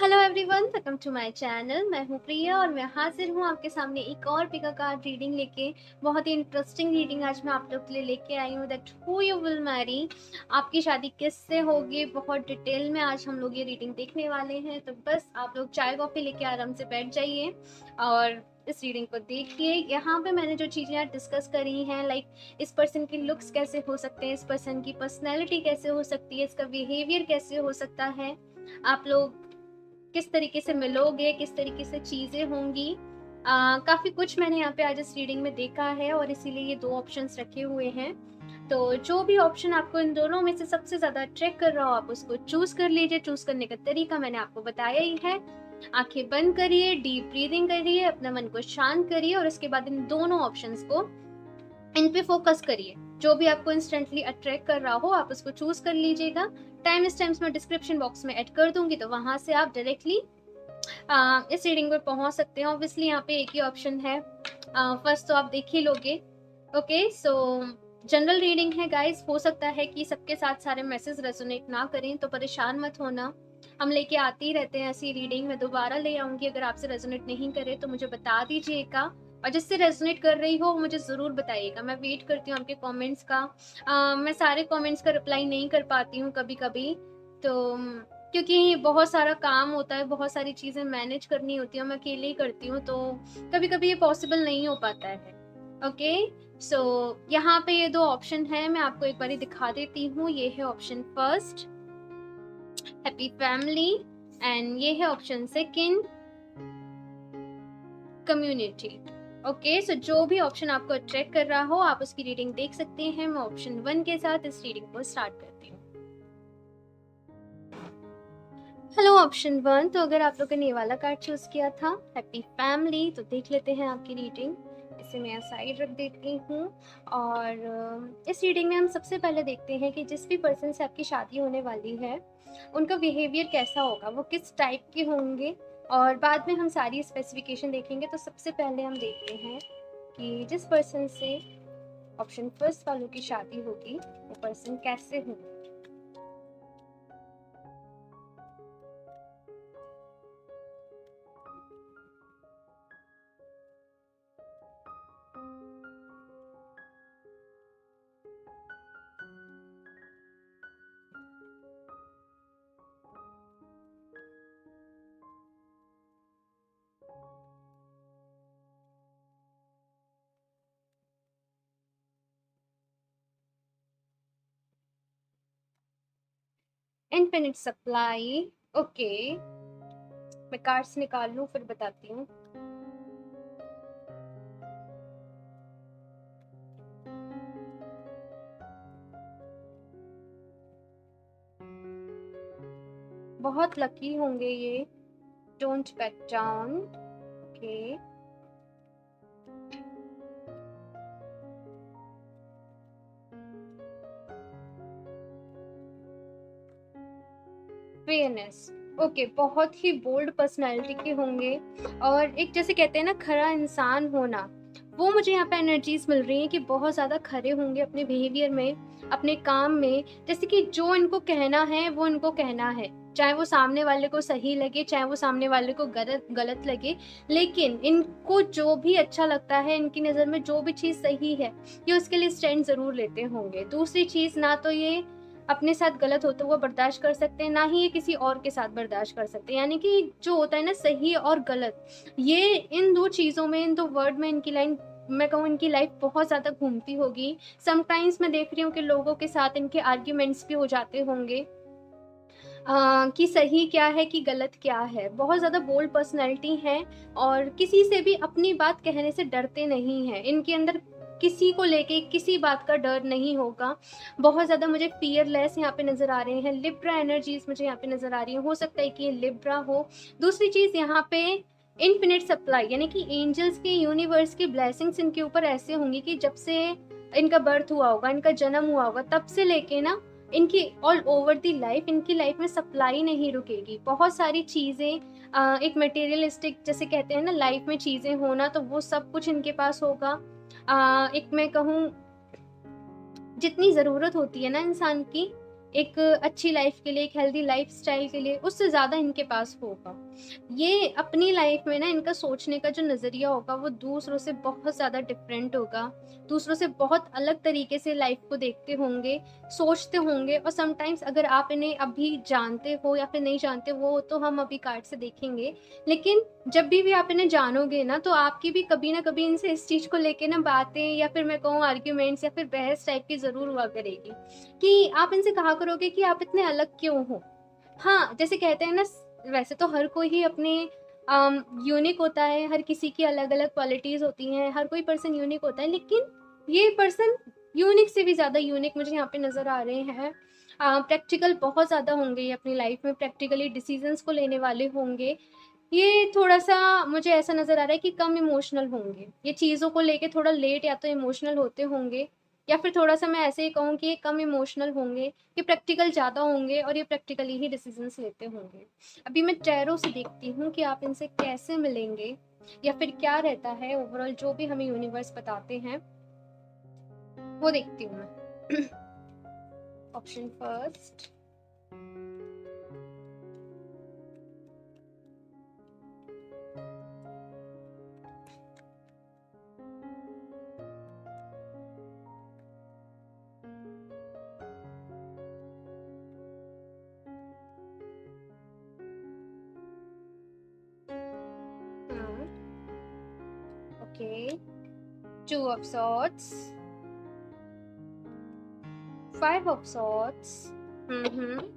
Hello everyone, welcome to my channel. मैं हूँ प्रिया और मैं हाजिर हूँ आपके सामने एक और पिका कार्ड रीडिंग लेके। बहुत ही इंटरेस्टिंग रीडिंग आज मैं आप लोग के लिए लेके आई हूँ। That who you will marry, आपकी शादी किससे होगी, बहुत डिटेल में आज हम लोग ये रीडिंग देखने वाले हैं। तो बस आप लोग चाय कॉफ़ी लेके आराम से बैठ जाइए और इस रीडिंग को देखिए। यहाँ पे मैंने जो चीज़ें डिस्कस करी हैं, लाइक इस पर्सन के लुक्स कैसे हो सकते हैं, इस पर्सन की पर्सनैलिटी कैसे हो सकती है, इसका बिहेवियर कैसे हो सकता है, आप लोग किस तरीके से मिलोगे, किस तरीके से चीज़ें होंगी। काफ़ी कुछ मैंने यहाँ पे आज इस रीडिंग में देखा है और इसीलिए ये दो ऑप्शंस रखे हुए हैं। तो जो भी ऑप्शन आपको इन दोनों में से सबसे ज़्यादा अट्रैक्ट कर रहा हो, आप उसको चूज़ कर लीजिए। चूज़ करने का तरीका मैंने आपको बताया ही है। आंखें बंद करिए, डीप ब्रीदिंग करिए, अपना मन को शांत करिए और उसके बाद इन दोनों ऑप्शंस को इन पे फोकस करिए। जो भी आपको इंस्टेंटली अट्रैक्ट कर रहा हो आप उसको चूज कर लीजिएगा। टाइम स्टैम्प्स मैं डिस्क्रिप्शन बॉक्स में ऐड कर दूंगी, तो वहां से आप डायरेक्टली इस रीडिंग पर पहुंच सकते हैं। ऑब्वियसली यहाँ पे एक ही ऑप्शन है, फर्स्ट तो आप देख ही लोगे। ओके, सो जनरल रीडिंग है गाइस। हो सकता है कि सबके साथ सारे मैसेज रेजोनेट ना करें, तो परेशान मत होना। हम लेके आते ही रहते हैं ऐसी रीडिंग, मैं दोबारा ले आऊंगी। अगर आपसे रेजोनेट नहीं करे तो मुझे बता दीजिएगा, और जिससे रेजोनेट कर रही हो मुझे ज़रूर बताइएगा। मैं वेट करती हूँ आपके कमेंट्स का। मैं सारे कमेंट्स का रिप्लाई नहीं कर पाती हूँ कभी कभी, तो क्योंकि बहुत सारा काम होता है, बहुत सारी चीज़ें मैनेज करनी होती है, मैं अकेले ही करती हूँ, तो कभी कभी ये पॉसिबल नहीं हो पाता है। ओके, सो यहाँ पे ये दो ऑप्शन है, मैं आपको एक बार दिखा देती हूँ। ये है option first, happy family, and ये है ऑप्शन सेकंड, कम्युनिटी। ओके, सो जो भी ऑप्शन आपको अट्रैक्ट कर रहा हो आप उसकी रीडिंग देख सकते हैं। मैं ऑप्शन 1 के साथ इस रीडिंग को स्टार्ट करती हूँ। हेलो ऑप्शन 1, तो अगर आप लोगों ने ये वाला कार्ड चूज किया था, हैप्पी फैमिली, तो देख लेते हैं आपकी रीडिंग। इसे मैं साइड रख देती हूँ और इस रीडिंग में हम सबसे पहले देखते हैं कि जिस भी पर्सन से आपकी शादी होने वाली है उनका बिहेवियर कैसा होगा, वो किस टाइप के होंगे, और बाद में हम सारी स्पेसिफिकेशन देखेंगे। तो सबसे पहले हम देखते हैं कि जिस पर्सन से ऑप्शन फर्स्ट वालों की शादी होगी वो पर्सन कैसे होंगे। Infinite supply. ओके, मैं कार्ड्स निकाल लूं फिर बताती हूँ। बहुत लकी होंगे ये। Don't back down. Okay, fairness. Okay, बहुत ही बोल्ड पर्सनालिटी के होंगे और एक जैसे कहते हैं ना खरा इंसान होना, वो मुझे यहाँ पे एनर्जीज मिल रही हैं कि बहुत ज़्यादा खरे होंगे अपने बिहेवियर में, अपने काम में। जैसे कि जो इनको कहना है वो इनको कहना है, चाहे वो सामने वाले को सही लगे चाहे वो सामने वाले को गलत गलत लगे, लेकिन इनको जो भी अच्छा लगता है, इनकी नज़र में जो भी चीज़ सही है, ये उसके लिए स्टैंड ज़रूर लेते होंगे। दूसरी चीज़, ना तो ये अपने साथ गलत होता हुआ बर्दाश्त कर सकते हैं, ना ही ये किसी और के साथ बर्दाश्त कर सकते हैं। यानी कि जो होता है ना सही और गलत, ये इन दो चीज़ों में, इन दो वर्ड में इनकी लाइन, मैं कहूँ इनकी लाइफ बहुत ज़्यादा घूमती होगी। समटाइम्स मैं देख रही हूँ कि लोगों के साथ इनके आर्ग्यूमेंट्स भी हो जाते होंगे कि सही क्या है कि गलत क्या है। बहुत ज़्यादा बोल्ड पर्सनैलिटी है और किसी से भी अपनी बात कहने से डरते नहीं हैं। इनके अंदर किसी को लेके किसी बात का डर नहीं होगा। बहुत ज़्यादा मुझे फियरलेस यहाँ पे नज़र आ रहे हैं। लिब्रा एनर्जीज मुझे यहाँ पे नज़र आ रही है, हो सकता है कि ये लिब्रा हो। दूसरी चीज़ यहाँ पे इनफिनिट सप्लाई, यानी कि एंजल्स के, यूनिवर्स की ब्लेसिंग्स इनके ऊपर ऐसे होंगी कि जब से इनका बर्थ हुआ होगा, इनका जन्म हुआ होगा, तब से लेके ना इनकी ऑल ओवर दी लाइफ, इनकी लाइफ में सप्लाई नहीं रुकेगी। बहुत सारी चीज़ें, एक मटेरियलिस्टिक जैसे कहते हैं ना लाइफ में चीज़ें होना, तो वो सब कुछ इनके पास होगा। एक मैं कहूँ जितनी ज़रूरत होती है ना इंसान की, एक अच्छी लाइफ के लिए, एक हेल्दी लाइफस्टाइल के लिए, उससे ज़्यादा इनके पास होगा। ये अपनी लाइफ में ना इनका सोचने का जो नज़रिया होगा वो दूसरों से बहुत ज़्यादा डिफरेंट होगा। दूसरों से बहुत अलग तरीके से लाइफ को देखते होंगे, सोचते होंगे। और समटाइम्स अगर आप इन्हें अभी जानते हो या फिर नहीं जानते वो तो हम अभी कार्ड से देखेंगे, लेकिन जब भी आप इन्हें जानोगे ना तो आपकी भी कभी ना कभी इनसे इस चीज़ को लेके ना बातें या फिर मैं कहूँ आर्ग्यूमेंट्स या फिर बहस टाइप की ज़रूर हुआ करेगी, कि आप इनसे कहा करोगे कि आप इतने अलग क्यों हो। हाँ, जैसे कहते हैं ना, वैसे तो हर कोई ही अपने यूनिक होता है, हर किसी की अलग-अलग क्वालिटीज़ होती हैं, हर कोई पर्सन यूनिक होता है, लेकिन ये पर्सन यूनिक से भी ज़्यादा यूनिक मुझे यहाँ पे नज़र आ रहे हैं। प्रैक्टिकल बहुत ज़्यादा होंगे ये अपनी लाइफ में, प्रैक्टिकली डिसीज़न्स को लेने वाले होंगे। ये थोड़ा-सा मुझे ऐसा नज़र आ रहा है कि कम इमोशनल होंगे। ये चीज़ों को लेके थोड़ा लेट या तो इमोशनल होते होंगे, या फिर थोड़ा-सा मैं ऐसे ही कहूँ कि ये कम इमोशनल होंगे, ये प्रैक्टिकल ज़्यादा होंगे और ये प्रैक्टिकली ही डिसीज़न्स लेते होंगे। अभी मैं टैरो से देखती हूँ कि आप इनसे कैसे मिलेंगे या फिर क्या रहता है ओवरऑल, जो भी हमें यूनिवर्स बताते हैं, वो देखती हूँ मैं। Option first. हाँ, okay. 2 of swords, 5 of swords. हुँ।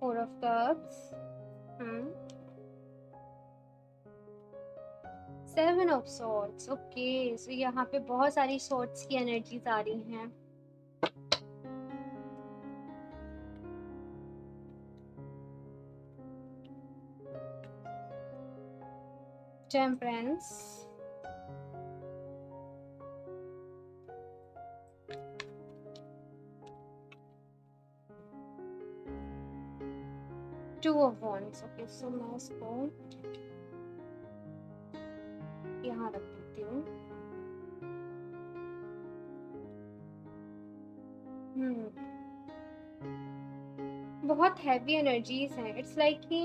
4 ऑफ कप्स। हुँ। 7 ऑफ सॉर्ड्स। ओके, सो यहाँ पे बहुत सारी सॉर्ड्स की एनर्जीज आ रही हैं। Temperance, two of wands. Okay, so मैं इसको यहाँ रख देती हूँ। बहुत हैवी एनर्जीज हैं। इट्स लाइक कि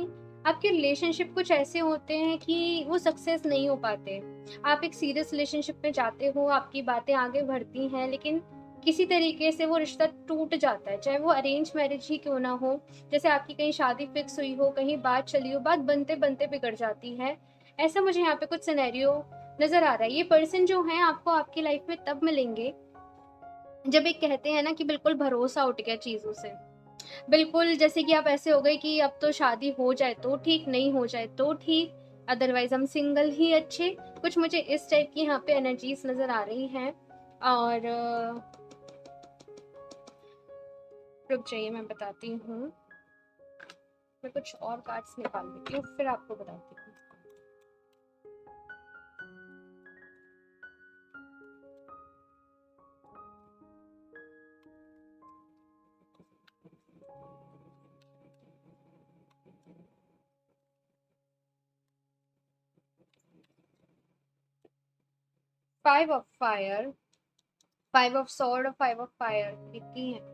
आपके रिलेशनशिप कुछ ऐसे होते हैं कि वो सक्सेस नहीं हो पाते। आप एक सीरियस रिलेशनशिप में जाते हो, आपकी बातें आगे बढ़ती हैं, लेकिन किसी तरीके से वो रिश्ता टूट जाता है, चाहे वो अरेंज मैरिज ही क्यों ना हो। जैसे आपकी कहीं शादी फिक्स हुई हो, कहीं बात चली हो, बात बनते बनते बिगड़ जाती है। ऐसा मुझे यहाँ पे कुछ सिनेरियो नजर आ रहा है। ये पर्सन जो है आपको आपकी लाइफ में तब मिलेंगे जब एक कहते हैं ना कि बिल्कुल भरोसा उठ गया चीजों से। बिल्कुल जैसे कि आप ऐसे हो गए कि अब तो शादी हो जाए तो ठीक, नहीं हो जाए तो ठीक, अदरवाइज हम सिंगल ही अच्छे। कुछ मुझे इस टाइप की यहाँ पे एनर्जीज नजर आ रही हैं। और रुक जाइए, मैं बताती हूँ। मैं कुछ और कार्ड्स निकाल लेती हूँ, फिर आपको बताती हूँ। Five of fire, 5 of sword और 5 ऑफ फायर लिखी है।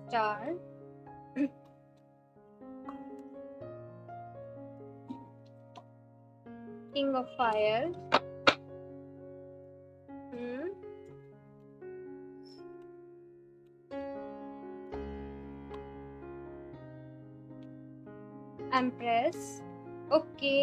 Star, king of fire, empress. Okay,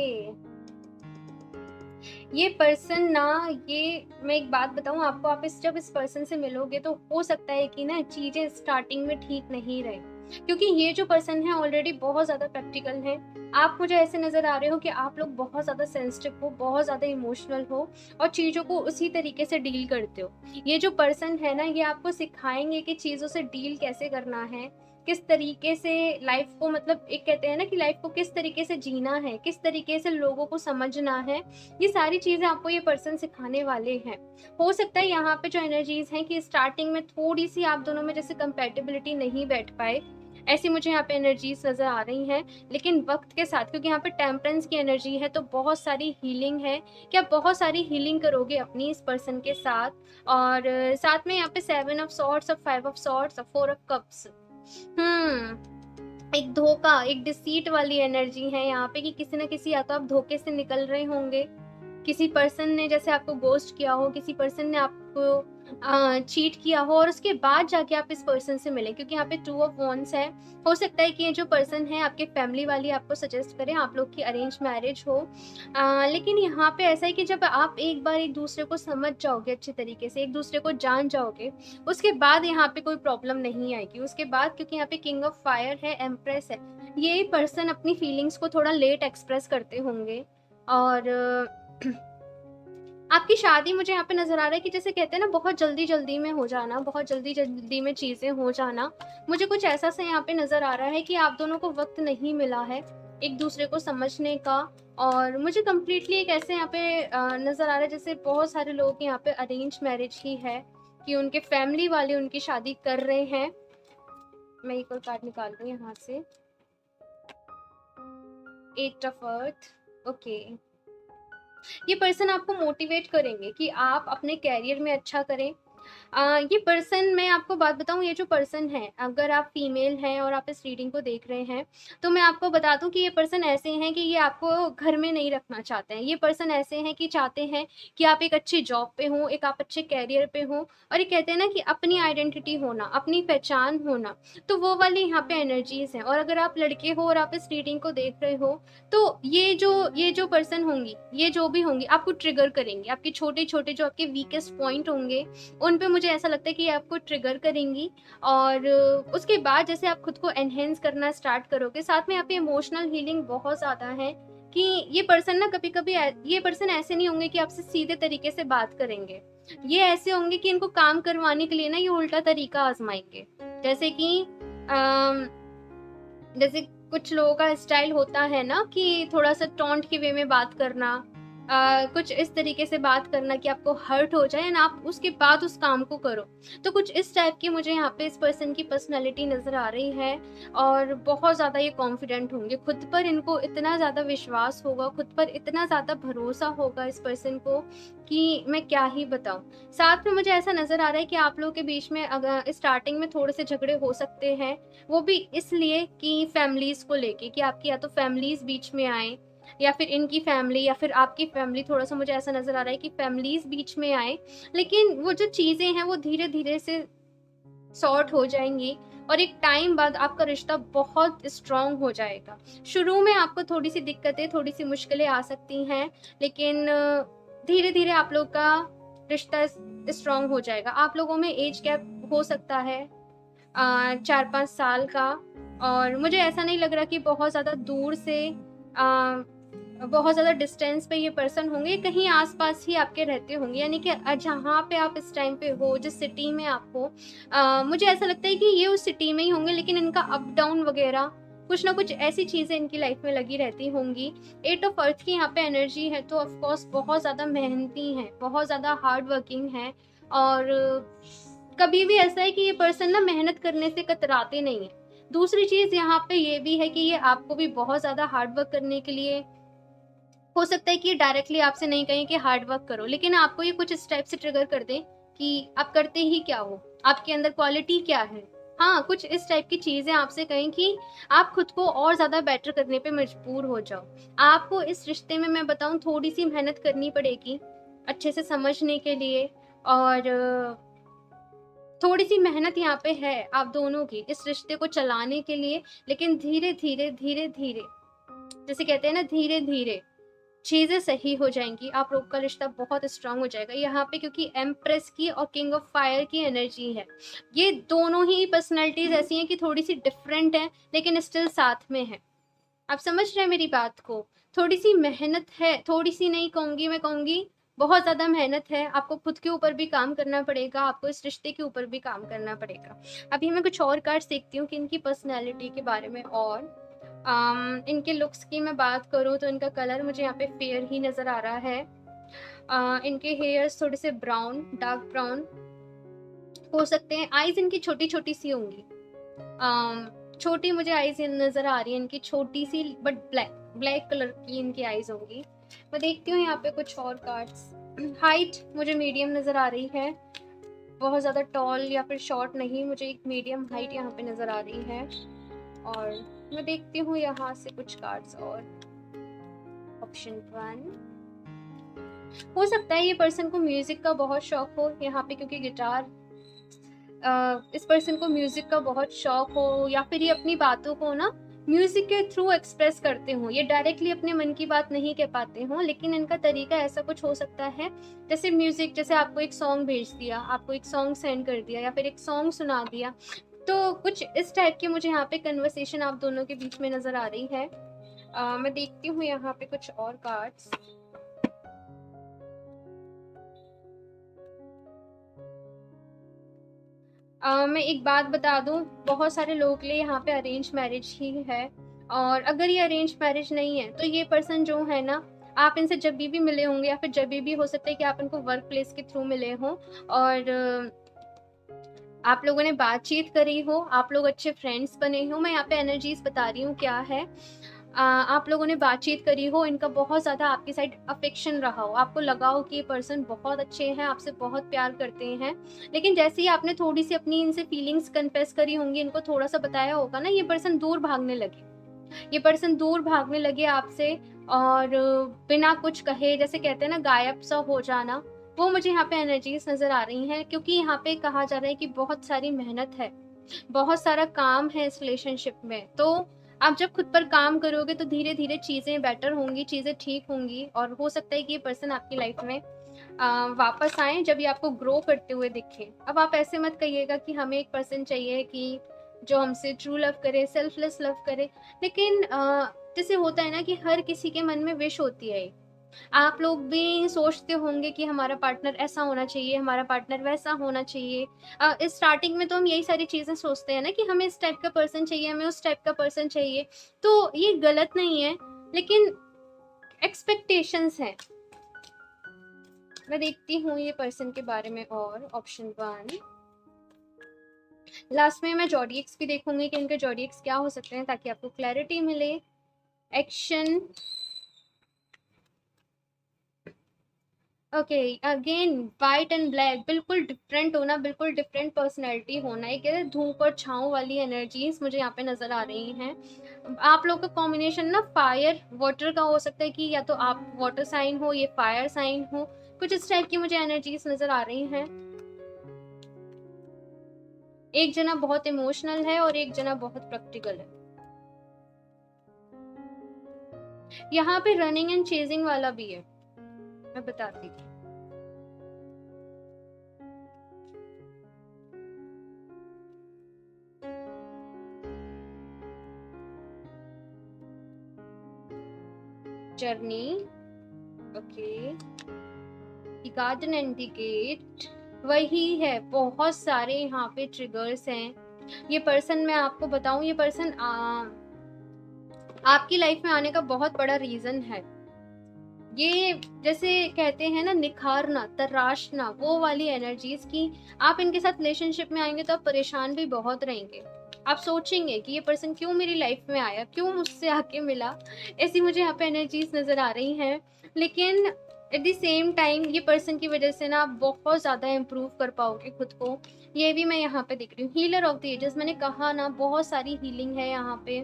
ये पर्सन ना, ये मैं एक बात बताऊं आपको, आप जब इस पर्सन से मिलोगे तो हो सकता है कि ना चीजें स्टार्टिंग में ठीक नहीं रहे। क्योंकि ये जो पर्सन है ऑलरेडी बहुत ज़्यादा प्रैक्टिकल है। आप मुझे ऐसे नज़र आ रहे हो कि आप लोग बहुत ज़्यादा सेंसिटिव हो, बहुत ज़्यादा इमोशनल हो और चीज़ों को उसी तरीके से डील करते हो। ये जो पर्सन है ना, ये आपको सिखाएंगे कि चीज़ों से डील कैसे करना है, किस तरीके से लाइफ को, मतलब एक कहते हैं ना कि लाइफ को किस तरीके से जीना है, किस तरीके से लोगों को समझना है, ये सारी चीज़ें आपको ये पर्सन सिखाने वाले हैं। हो सकता है यहाँ पे जो एनर्जीज हैं कि स्टार्टिंग में थोड़ी सी आप दोनों में जैसे कंपेटेबिलिटी नहीं बैठ पाए, ऐसी मुझे यहाँ पे एनर्जीज नज़र आ रही हैं, लेकिन वक्त के साथ, क्योंकि यहाँ पे टेम्परेंस की एनर्जी है, तो बहुत सारी हीलिंग है कि आप बहुत सारी हीलिंग करोगे अपनी इस पर्सन के साथ। और साथ में यहाँ पे 7 ऑफ सॉर्ड्स और 5 ऑफ सॉर्ड्स और 4 ऑफ कप्स, एक धोखा, एक डिसीट वाली एनर्जी है यहाँ पे कि किसी ना किसी, या तो आप धोखे से निकल रहे होंगे, किसी पर्सन ने जैसे आपको गोस्ट किया हो, किसी पर्सन ने आपको चीट किया हो और उसके बाद जाके आप इस पर्सन से मिले, क्योंकि यहाँ पे 2 ऑफ वॉन्ड्स है। हो सकता है कि ये जो पर्सन है आपके फैमिली वाली आपको सजेस्ट करें, आप लोग की अरेंज मैरिज हो, लेकिन यहाँ पे ऐसा है कि जब आप एक बार एक दूसरे को समझ जाओगे अच्छे तरीके से, एक दूसरे को जान जाओगे, उसके बाद यहाँ पे कोई प्रॉब्लम नहीं आएगी उसके बाद, क्योंकि यहाँ पे किंग ऑफ फायर है, एम्प्रेस है। ये पर्सन अपनी फीलिंग्स को थोड़ा लेट एक्सप्रेस करते होंगे और आपकी शादी मुझे यहाँ पे नज़र आ रहा है कि जैसे कहते हैं ना, बहुत जल्दी जल्दी में हो जाना, बहुत जल्दी जल्दी में चीज़ें हो जाना। मुझे कुछ ऐसा से यहाँ पे नज़र आ रहा है कि आप दोनों को वक्त नहीं मिला है एक दूसरे को समझने का। और मुझे कम्प्लीटली एक ऐसे यहाँ पे नज़र आ रहा है जैसे बहुत सारे लोग यहाँ पे अरेंज मैरिज ही है, कि उनके फैमिली वाले उनकी शादी कर रहे हैं। मैं एक और कार्ड निकाल दूँ यहाँ से, 8 ऑफ अर्थ। ओके, ये पर्सन आपको मोटिवेट करेंगे कि आप अपने कैरियर में अच्छा करें। ये पर्सन, मैं आपको बात बताऊं, ये जो पर्सन है, अगर आप फीमेल हैं और आप इस रीडिंग को देख रहे हैं, तो मैं आपको बता दूं कि ये पर्सन ऐसे हैं कि ये आपको घर में नहीं रखना चाहते हैं। ये पर्सन ऐसे हैं कि चाहते हैं कि आप एक अच्छी जॉब पे हो, एक आप अच्छे कैरियर पे हो, और ये कहते हैं ना कि अपनी आइडेंटिटी होना, अपनी पहचान होना, तो वो वाली यहाँ पे एनर्जीज हैं। और अगर आप लड़के हो और आप इस रीडिंग को देख रहे हो, तो ये जो पर्सन होंगी, ये जो भी होंगी, आपको ट्रिगर करेंगे। आपके छोटे छोटे जो आपके वीकेस्ट पॉइंट होंगे, उन पे मुझे ऐसा लगता है कि ये आपको ट्रिगर करेंगी। और उसके बाद जैसे आप खुद को एनहेंस करना स्टार्ट करोगे, साथ में यहाँ पे इमोशनल हीलिंग बहुत ज़्यादा है कि ये पर्सन ना, कभी कभी ये पर्सन ऐसे नहीं होंगे कि आपसे सीधे तरीके से बात करेंगे। ये ऐसे होंगे कि इनको काम करवाने के लिए ना ये उल्टा तरीका आजमाएंगे। जैसे कि जैसे कुछ लोगों का स्टाइल होता है ना कि थोड़ा सा टॉन्ट के वे में बात करना, कुछ इस तरीके से बात करना कि आपको हर्ट हो जाए ना, आप उसके बाद उस काम को करो। तो कुछ इस टाइप की मुझे यहाँ पे इस पर्सन की पर्सनालिटी नज़र आ रही है। और बहुत ज़्यादा ये कॉन्फिडेंट होंगे खुद पर, इनको इतना ज़्यादा विश्वास होगा, खुद पर इतना ज़्यादा भरोसा होगा इस पर्सन को कि मैं क्या ही बताऊँ। साथ में मुझे ऐसा नज़र आ रहा है कि आप लोगों के बीच में अगर स्टार्टिंग में थोड़े से झगड़े हो सकते हैं, वो भी इसलिए कि फैमिलीज़ को लेके, कि आपकी या तो फैमिलीज़ बीच में आए, या फिर इनकी फैमिली, या फिर आपकी फैमिली, थोड़ा सा मुझे ऐसा नज़र आ रहा है कि फैमिलीज़ बीच में आए। लेकिन वो जो चीज़ें हैं वो धीरे धीरे से सॉर्ट हो जाएंगी और एक टाइम बाद आपका रिश्ता बहुत स्ट्रॉन्ग हो जाएगा। शुरू में आपको थोड़ी सी दिक्कतें, थोड़ी सी मुश्किलें आ सकती हैं, लेकिन धीरे धीरे आप लोग का रिश्ता स्ट्रॉन्ग हो जाएगा। आप लोगों में एज गैप हो सकता है 4-5 साल का, और मुझे ऐसा नहीं लग रहा कि बहुत ज़्यादा दूर से, बहुत ज़्यादा डिस्टेंस पे ये पर्सन होंगे, कहीं आसपास ही आपके रहते होंगे। यानी कि जहाँ पे आप इस टाइम पे हो, जिस सिटी में आप हो, मुझे ऐसा लगता है कि ये उस सिटी में ही होंगे, लेकिन इनका अप डाउन वगैरह कुछ ना कुछ ऐसी चीज़ें इनकी लाइफ में लगी रहती होंगी। 8 ऑफ अर्थ की यहाँ पे एनर्जी है, तो ऑफकोर्स बहुत ज़्यादा मेहनती हैं, बहुत ज़्यादा हार्ड वर्किंग हैं। और कभी भी ऐसा है कि ये पर्सन ना मेहनत करने से कतराते नहीं है। दूसरी चीज़ यहाँ पे ये भी है कि ये आपको भी बहुत ज़्यादा हार्ड वर्क करने के लिए, हो सकता है कि डायरेक्टली आपसे नहीं कहें कि हार्ड वर्क करो, लेकिन आपको ये कुछ इस टाइप से ट्रिगर कर दें कि आप करते ही क्या हो, आपके अंदर क्वालिटी क्या है। हाँ, कुछ इस टाइप की चीज़ें आपसे कहें कि आप खुद को और ज़्यादा बेटर करने पे मजबूर हो जाओ। आपको इस रिश्ते में मैं बताऊँ थोड़ी सी मेहनत करनी पड़ेगी अच्छे से समझने के लिए, और थोड़ी सी मेहनत यहाँ पे है आप दोनों की इस रिश्ते को चलाने के लिए। लेकिन धीरे धीरे धीरे धीरे, जैसे कहते हैं ना, धीरे धीरे चीज़ें सही हो जाएँगी, आप लोग का रिश्ता बहुत स्ट्रॉन्ग हो जाएगा। यहाँ पे क्योंकि एम्प्रेस की और किंग ऑफ फायर की एनर्जी है। ये दोनों ही पर्सनैलिटीज़ ऐसी हैं कि थोड़ी-सी डिफरेंट हैं, लेकिन स्टिल साथ में हैं। आप समझ रहे हैं मेरी बात को? थोड़ी-सी मेहनत है, थोड़ी-सी नहीं कहूँगी, मैं कहूँगी बहुत ज़्यादा मेहनत है। आपको खुद के ऊपर भी काम करना पड़ेगा, आपको इस रिश्ते के ऊपर भी काम करना पड़ेगा। अभी मैं कुछ और कार्ड्स देखती हूँ कि इनकी पर्सनैलिटी के बारे में और इनके लुक्स की मैं बात करूँ तो इनका कलर मुझे यहाँ पे फेयर ही नज़र आ रहा है। इनके हेयर्स थोड़े से ब्राउन, डार्क ब्राउन हो सकते हैं। आईज़ इनकी छोटी-छोटी सी होंगी। छोटी मुझे आईज़ नज़र आ रही है इनकी, छोटी सी बट ब्लैक ब्लैक कलर की इनकी आईज़ होंगी। मैं देखती हूँ यहाँ पे कुछ और कार्ड्स। हाइट मुझे मीडियम नज़र आ रही है, बहुत ज़्यादा टॉल या फिर शॉर्ट नहीं, मुझे एक मीडियम हाइट यहाँ पे नज़र आ रही है। और मैं देखती हूँ यहाँ से कुछ कार्ड्स और। ऑप्शन 1, हो सकता है ये पर्सन को म्यूजिक का बहुत शौक हो यहाँ पे, क्योंकि गिटार इस पर्सन को म्यूजिक का बहुत शौक हो, या फिर ये अपनी बातों को ना म्यूजिक के थ्रू एक्सप्रेस करते हो। ये डायरेक्टली अपने मन की बात नहीं कह पाते हो, लेकिन इनका तरीका ऐसा कुछ हो सकता है, जैसे म्यूजिक, जैसे आपको एक सॉन्ग भेज दिया, आपको एक सॉन्ग सेंड कर दिया, या फिर एक सॉन्ग सुना दिया, तो कुछ इस टाइप की मुझे यहाँ पे कन्वर्सेशन आप दोनों के बीच में नजर आ रही है। मैं देखती हूँ यहाँ पे कुछ और कार्ड्स। मैं एक बात बता दूं, बहुत सारे लोगों के लिए यहाँ पे अरेंज मैरिज ही है। और अगर ये अरेंज मैरिज नहीं है तो ये पर्सन जो है ना, आप इनसे जब भी मिले होंगे, या फिर जब भी हो सकता है कि आप इनको वर्क प्लेस के थ्रू मिले हो, और आप लोगों ने बातचीत करी हो, आप लोग अच्छे फ्रेंड्स बने हो। मैं यहाँ पे एनर्जीज बता रही हूँ क्या है। आप लोगों ने बातचीत करी हो, इनका बहुत ज़्यादा आपकी साइड अफेक्शन रहा हो, आपको लगा हो कि ये पर्सन बहुत अच्छे हैं, आपसे बहुत प्यार करते हैं, लेकिन जैसे ही आपने थोड़ी सी अपनी इनसे फीलिंग्स कन्फेस करी होंगी, इनको थोड़ा सा बताया होगा ना, ये पर्सन दूर भागने लगे। ये पर्सन दूर भागने लगे आपसे, और बिना कुछ कहे, जैसे कहते हैं ना गायब सा हो जाना, वो मुझे यहाँ पे एनर्जीज नजर आ रही हैं। क्योंकि यहाँ पे कहा जा रहा है कि बहुत सारी मेहनत है, बहुत सारा काम है इस रिलेशनशिप में। तो आप जब खुद पर काम करोगे तो धीरे धीरे चीजें बेटर होंगी, चीजें ठीक होंगी, और हो सकता है कि ये पर्सन आपकी लाइफ में वापस आए जब ये आपको ग्रो करते हुए दिखे। अब आप ऐसे मत कहिएगा कि हमें एक पर्सन चाहिए कि जो हमसे ट्रू लव करे, सेल्फलेस लव करे, लेकिन जैसे होता है ना कि हर किसी के मन में विश होती है। आप लोग भी सोचते होंगे कि हमारा पार्टनर ऐसा होना चाहिए, हमारा पार्टनर वैसा होना चाहिए। इस स्टार्टिंग में तो हम यही सारी चीजें सोचते हैं ना कि हमें इस टाइप का पर्सन चाहिए, हमें उस टाइप का पर्सन चाहिए। तो ये गलत नहीं है, लेकिन एक्सपेक्टेशंस हैं। मैं देखती हूँ ये पर्सन के बारे में और। ऑप्शन 1, लास्ट में मैं जॉडियक्स भी देखूंगी कि इनके जॉडियक्स क्या हो सकते हैं, ताकि आपको क्लैरिटी मिले। Action, okay, again white and black, बिल्कुल डिफरेंट होना, बिल्कुल डिफरेंट पर्सनैलिटी होना। ये कहते हैं धूप और छाँव वाली एनर्जीज मुझे यहाँ पे नजर आ रही हैं। आप लोग का कॉम्बिनेशन ना फायर वाटर का हो सकता है, कि या तो आप वाटर साइन हो, ये फायर साइन हो, कुछ इस टाइप की मुझे एनर्जीज नजर आ रही हैं। एक जना बहुत इमोशनल है और एक जना बहुत प्रैक्टिकल है। यहाँ पे रनिंग एंड चेजिंग वाला भी है, मैं बताती हूँ। Journey, okay, garden and the gate, वही है। बहुत सारे यहाँ पे ट्रिगर्स हैं। ये पर्सन, मैं आपको बताऊं, ये पर्सन आपकी लाइफ में आने का बहुत बड़ा रीजन है। ये जैसे कहते हैं ना निखारना, तराशना, वो वाली एनर्जीज की। आप इनके साथ रिलेशनशिप में आएंगे तो आप परेशान भी बहुत रहेंगे। आप सोचेंगे कि ये पर्सन क्यों मेरी लाइफ में आया, क्यों मुझसे आके मिला। ऐसी मुझे यहाँ पे एनर्जीज नजर आ रही हैं। लेकिन एट द सेम टाइम ये पर्सन की वजह से ना आप बहुत ज़्यादा इम्प्रूव कर पाओगे खुद को। ये भी मैं यहाँ पे दिख रही हूँ। हीलर ऑफ द एजेस, मैंने कहा ना बहुत सारी हीलिंग है यहाँ पे।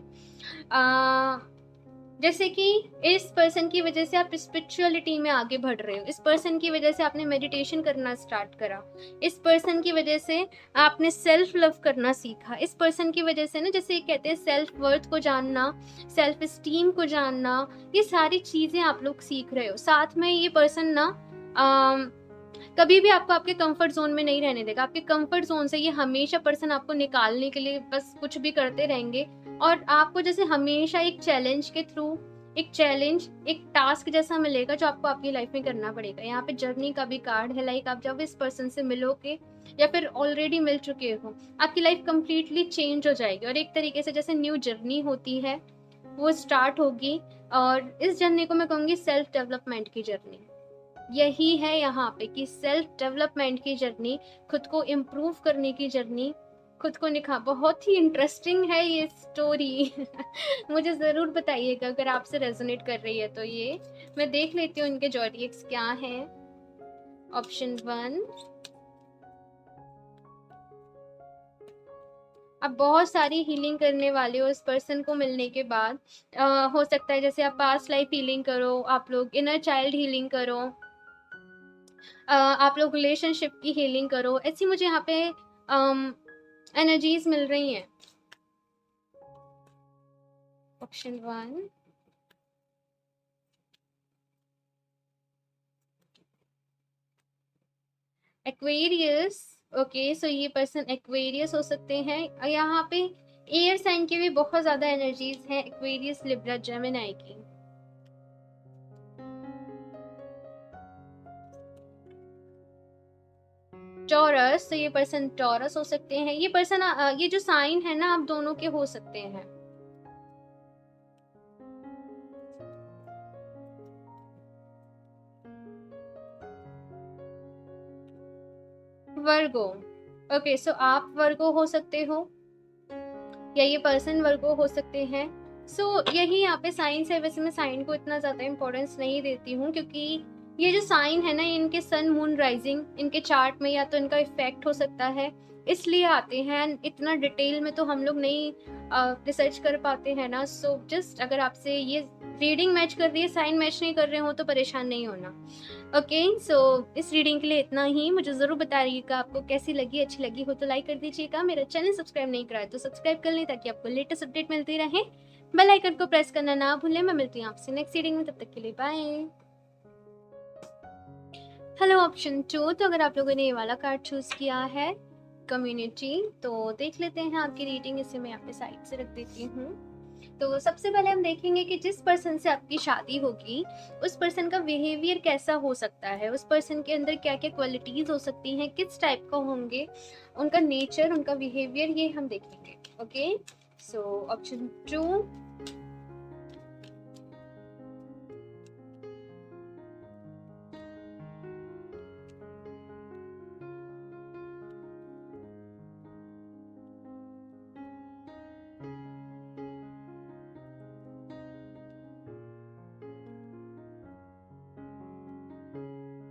जैसे कि इस पर्सन की वजह से आप स्पिरिचुअलिटी में आगे बढ़ रहे हो, इस पर्सन की वजह से आपने मेडिटेशन करना स्टार्ट करा, इस पर्सन की वजह से आपने सेल्फ लव करना सीखा, इस पर्सन की वजह से ना, जैसे कहते हैं सेल्फ वर्थ को जानना, सेल्फ स्टीम को जानना, ये सारी चीजें आप लोग सीख रहे हो। साथ में ये पर्सन ना कभी भी आपको आपके कंफर्ट जोन में नहीं रहने देगा। आपके कंफर्ट जोन से ये हमेशा पर्सन आपको निकालने के लिए बस कुछ भी करते रहेंगे, और आपको जैसे हमेशा एक चैलेंज के थ्रू, एक टास्क जैसा मिलेगा जो आपको आपकी लाइफ में करना पड़ेगा। यहाँ पे जर्नी का भी कार्ड है, लाइक आप जब इस पर्सन से मिलोगे या फिर ऑलरेडी मिल चुके हो, आपकी लाइफ कंप्लीटली चेंज हो जाएगी, और एक तरीके से जैसे न्यू जर्नी होती है वो स्टार्ट होगी। और इस जर्नी को मैं कहूँगी सेल्फ डेवलपमेंट की जर्नी। यही है यहाँ पे कि सेल्फ डेवलपमेंट की जर्नी, खुद को इम्प्रूव करने की जर्नी, खुद को निखा। बहुत ही इंटरेस्टिंग है ये स्टोरी। मुझे ज़रूर बताइएगा अगर आपसे रेजोनेट कर रही है तो। ये मैं देख लेती हूँ इनके जॉडियक्स क्या हैं। ऑप्शन 1, आप बहुत सारी हीलिंग करने वाले हो इस पर्सन को मिलने के बाद। हो सकता है जैसे आप पास्ट लाइफ हीलिंग करो, आप लोग इनर चाइल्ड हीलिंग करो, आप लोग रिलेशनशिप की हीलिंग करो। ऐसी मुझे यहाँ पे एनर्जीज मिल रही हैं। Option 1, Aquarius. ओके, सो ये पर्सन एक्वेरियस हो सकते हैं। यहाँ पे एयर साइन की भी बहुत ज्यादा एनर्जीज हैं, एक्वेरियस, लिब्रा, जेमिनी की। टॉरस, तो ये पर्सन टॉरस हो सकते हैं। ये पर्सन, ये जो साइन है ना, आप दोनों के हो सकते हैं। वर्गो। ओके, सो आप वर्गो हो सकते हो या ये पर्सन वर्गो हो सकते हैं। सो यही यहाँ पे साइंस है। वैसे मैं साइन को इतना ज्यादा इंपॉर्टेंस नहीं देती हूँ, क्योंकि ये जो साइन है ना, इनके सन मून राइजिंग इनके चार्ट में या तो इनका इफेक्ट हो सकता है, इसलिए आते हैं। इतना डिटेल में तो हम लोग नहीं रिसर्च कर पाते हैं ना। सो जस्ट अगर आपसे ये रीडिंग मैच कर रही है, साइन मैच नहीं कर रहे हो, तो परेशान नहीं होना। ओके, सो इस रीडिंग के लिए इतना ही। मुझे ज़रूर बताइएगा आपको कैसी लगी। अच्छी लगी हो तो लाइक कर दीजिएगा। मेरा चैनल सब्सक्राइब नहीं करा है तो सब्सक्राइब कर लें, ताकि आपको लेटेस्ट अपडेट मिलती रहे। बेल आइकन को प्रेस करना ना भूलें। मैं मिलती हूँ आपसे नेक्स्ट रीडिंग में, तब तक के लिए बाय। हेलो ऑप्शन 2, तो अगर आप लोगों ने ये वाला कार्ड चूज किया है कम्युनिटी, तो देख लेते हैं आपकी रीडिंग। इसे मैं यहाँ पे साइड से रख देती हूँ। तो सबसे पहले हम देखेंगे कि जिस पर्सन से आपकी शादी होगी, उस पर्सन का बिहेवियर कैसा हो सकता है, उस पर्सन के अंदर क्या क्या क्वालिटीज हो सकती हैं, किस टाइप का होंगे उनका नेचर, उनका बिहेवियर, ये हम देखेंगे। Okay, so option 2,